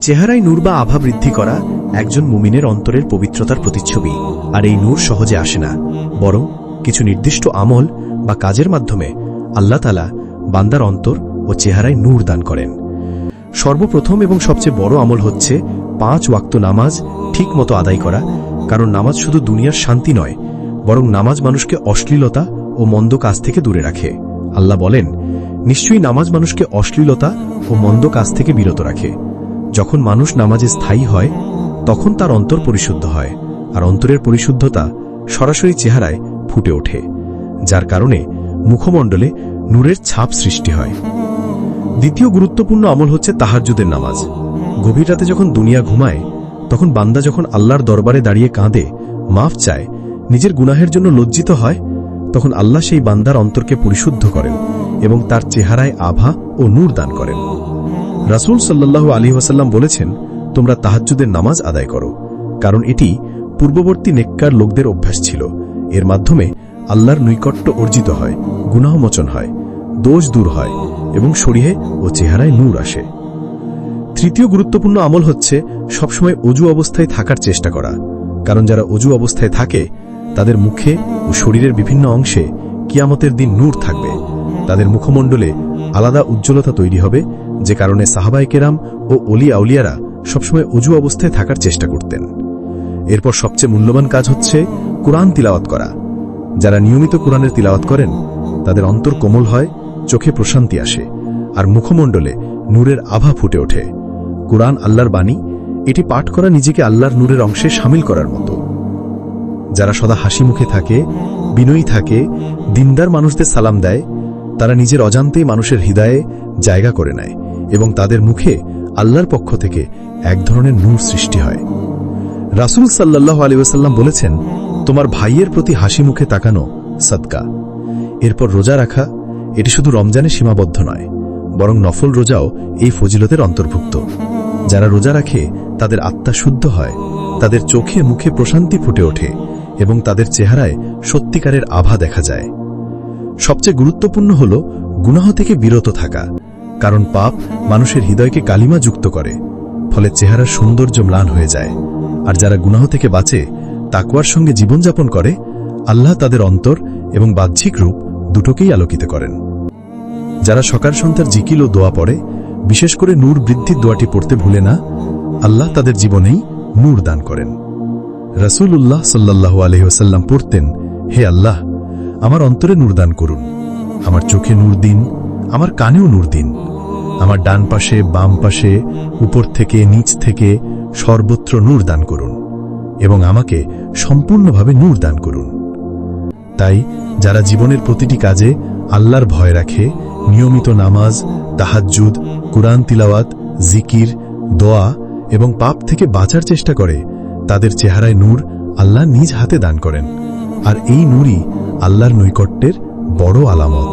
চেহারায় নূর বা আভা বৃদ্ধি করা একজন মুমিনের অন্তরের পবিত্রতার প্রতিচ্ছবি। আর এই নূর সহজে আসে না, বরং কিছু নির্দিষ্ট আমল বা কাজের মাধ্যমে আল্লাহ তাআলা বান্দার অন্তর ও চেহারায় নূর দান করেন। সর্বপ্রথম এবং সবচেয়ে বড় আমল হচ্ছে 5 ওয়াক্ত নামাজ ঠিক মতো আদায় করা। কারণ নামাজ শুধু দুনিয়ার শান্তি নয়, বরং নামাজ মানুষকে অশ্লীলতা ও মন্দ কাজ থেকে দূরে রাখে। আল্লাহ বলেন, নিশ্চয়ই নামাজ মানুষকে অশ্লীলতা ও মন্দ কাজ থেকে বিরত রাখে। যখন মানুষ নামাজে স্থায়ী হয়, তখন তার অন্তর পরিশুদ্ধ হয়, আর অন্তরের পরিশুদ্ধতা সরাসরি চেহারায় ফুটে ওঠে, যার কারণে মুখমণ্ডলে নূরের ছাপ সৃষ্টি হয়। দ্বিতীয় গুরুত্বপূর্ণ আমল হচ্ছে তাহাজ্জুদের নামাজ। গভীর রাতে যখন দুনিয়া ঘুমায়, তখন বান্দা যখন আল্লাহর দরবারে দাঁড়িয়ে কাঁদে, মাফ চায়, নিজের গুনাহের জন্য লজ্জিত হয়, তখন আল্লাহ সেই বান্দার অন্তরকে পরিশুদ্ধ করেন এবং তার চেহারায় আভা ও নূর দান করেন। রাসূল সাল্লাল্লাহু আলাইহি ওয়াসাল্লাম বলেছেন, তোমরা তাহাজ্জুদের নামাজ আদায় করো, কারণ এটি পূর্ববর্তী নেককার লোকদের অভ্যাস ছিল। এর মাধ্যমে আল্লাহর নৈকট্য অর্জিত হয়, গুনাহমোচন হয়, দোষ দূর হয় এবং শরীরে ও চেহারায় নূর আসে। তৃতীয় গুরুত্বপূর্ণ আমল হচ্ছে সবসময় অজু অবস্থায় থাকার চেষ্টা করা। কারণ যারা অজু অবস্থায় থাকে, তাদের মুখে ও শরীরের বিভিন্ন অংশে কিয়ামতের দিন নূর থাকবে। তাদের মুখমণ্ডলে আলাদা উজ্জ্বলতা তৈরি হবে, যে কারণে সাহাবায়ে কেরাম ও ওলি আউলিয়ারা সবসময় অজু অবস্থায় থাকার চেষ্টা করতেন। এরপর সবচেয়ে মূল্যবান কাজ হচ্ছে কুরআন তিলাওয়াত করা। যারা নিয়মিত কুরআনের তিলাওয়াত করেন, তাদের অন্তর কোমল হয়, চোখে প্রশান্তি আসে, আর মুখমণ্ডলে নূরের আভা ফুটে ওঠে। কুরআন আল্লাহর বাণী, এটি পাঠ করা নিজেকে আল্লাহর নূরের অংশে শামিল করার মতো। যারা সদা হাসি মুখে থাকে, বিনয়ী থাকে, দিনদার মানুষদের সালাম দেয়, তারা নিজের অজান্তেই মানুষের হৃদয়ে জায়গা করে নেয় এবং তাদের মুখে আল্লাহর পক্ষ থেকে এক ধরনের নূর সৃষ্টি হয়। রাসূল সাল্লাল্লাহু আলাইহি ওয়াসাল্লাম বলেছেন, তোমার ভাইয়ের প্রতি হাসি মুখে তাকানো সাদকা। এরপর রোজা রাখা, এটি শুধু রমজানে সীমাবদ্ধ নয়, বরং নফল রোজাও এই ফজিলতের অন্তর্ভুক্ত। যারা রোজা রাখে, তাদের আত্মা শুদ্ধ হয়, তাদের চোখে মুখে প্রশান্তি ফুটে ওঠে এবং তাদের চেহারায় সত্যিকারের আভা দেখা যায়। সবচেয়ে গুরুত্বপূর্ণ হল গুনাহ থেকে বিরত থাকা। কারণ পাপ মানুষের হৃদয়কে কালিমা যুক্ত করে, ফলে চেহারার সৌন্দর্য ম্লান হয়ে যায়। আর যারা গুনাহ থেকে বাঁচে, তাকওয়ার সঙ্গে জীবনযাপন করে, আল্লাহ তাদের অন্তর এবং বাহ্যিক রূপ দুটোকেই আলোকিত করেন। যারা সকাল সন্ধ্যার জিকির ও দোয়া পড়ে, বিশেষ করে নূর বৃদ্ধির দোয়াটি পড়তে ভুলে না, আল্লাহ তাদের জীবনেই নূর দান করেন। রাসূলুল্লাহ সাল্লাল্লাহু আলাইহি ওয়াসাল্লাম পড়তেন, হে আল্লাহ, আমার অন্তরে নূর দান করুন, আমার চোখে নূর দিন, আমার কানেও নূর দিন, আমার ডান পাশে, বাম পাশে, উপর থেকে নিচ থেকে সর্বত্র নূর দান করুন এবং আমাকে সম্পূর্ণভাবে নূর দান করুন। তাই যারা জীবনের প্রতিটি কাজে আল্লাহর ভয় রাখে, নিয়মিত নামাজ, তাহাজ্জুদ, কুরআন তিলাওয়াত, জিকির, দোয়া এবং পাপ থেকে বাঁচার চেষ্টা করে, তাদের চেহারায় নূর আল্লাহ নিজ হাতে দান করেন। আর এই নূরই আল্লাহর নৈকট্যের বড় আলামত।